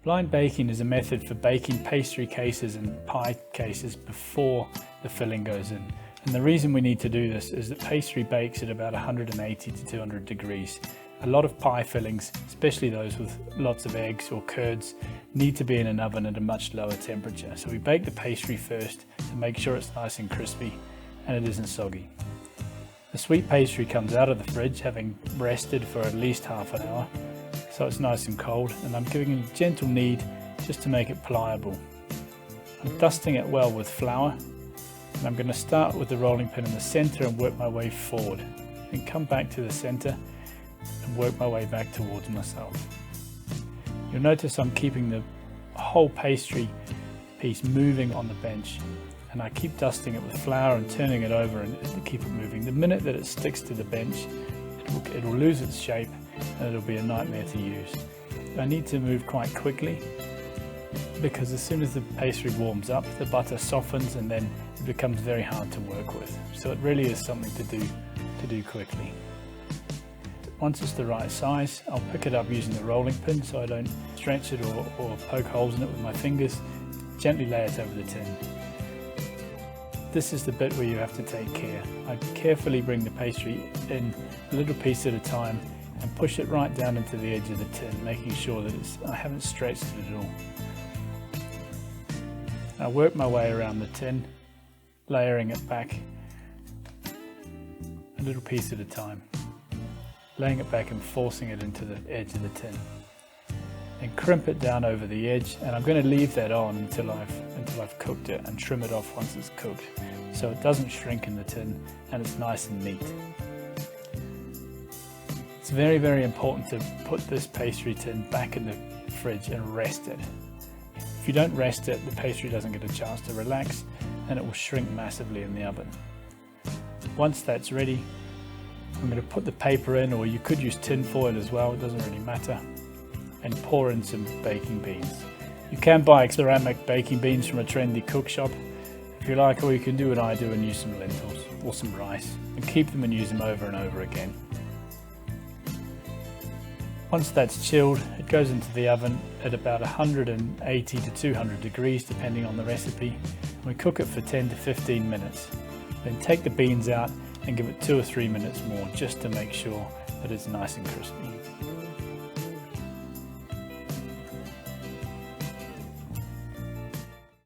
Blind baking is a method for baking pastry cases and pie cases before the filling goes in. And the reason we need to do this is that pastry bakes at about 180 to 200 degrees. A lot of pie fillings, especially those with lots of eggs or curds, need to be in an oven at a much lower temperature. So we bake the pastry first to make sure it's nice and crispy and it isn't soggy. The sweet pastry comes out of the fridge having rested for at least half an hour, so it's nice and cold, and I'm giving it a gentle knead just to make it pliable. I'm dusting it well with flour, and I'm going to start with the rolling pin in the center and work my way forward, then come back to the center and work my way back towards myself. You'll notice I'm keeping the whole pastry piece moving on the bench, and I keep dusting it with flour and turning it over and to keep it moving. The minute that it sticks to the bench, it will lose its shape and it'll be a nightmare to use. I need to move quite quickly because as soon as the pastry warms up, the butter softens and then it becomes very hard to work with. So it really is something to do quickly. Once it's the right size, I'll pick it up using the rolling pin so I don't stretch it or poke holes in it with my fingers. Gently lay it over the tin. This is the bit where you have to take care. I carefully bring the pastry in a little piece at a time and push it right down into the edge of the tin, making sure that I haven't stretched it at all. I work my way around the tin, layering it back a little piece at a time, laying it back and forcing it into the edge of the tin. And crimp it down over the edge, and I'm going to leave that on until I've cooked it and trim it off once it's cooked, so it doesn't shrink in the tin and it's nice and neat. It's very, very important to put this pastry tin back in the fridge and rest it. If you don't rest it, the pastry doesn't get a chance to relax and it will shrink massively in the oven. Once that's ready, I'm going to put the paper in, or you could use tin foil as well, it doesn't really matter, and pour in some baking beans. You can buy ceramic baking beans from a trendy cook shop if you like, or you can do what I do and use some lentils or some rice and keep them and use them over and over again. Once that's chilled, it goes into the oven at about 180 to 200 degrees depending on the recipe. We cook it for 10 to 15 minutes. Then take the beans out and give it 2 or 3 minutes more just to make sure that it's nice and crispy.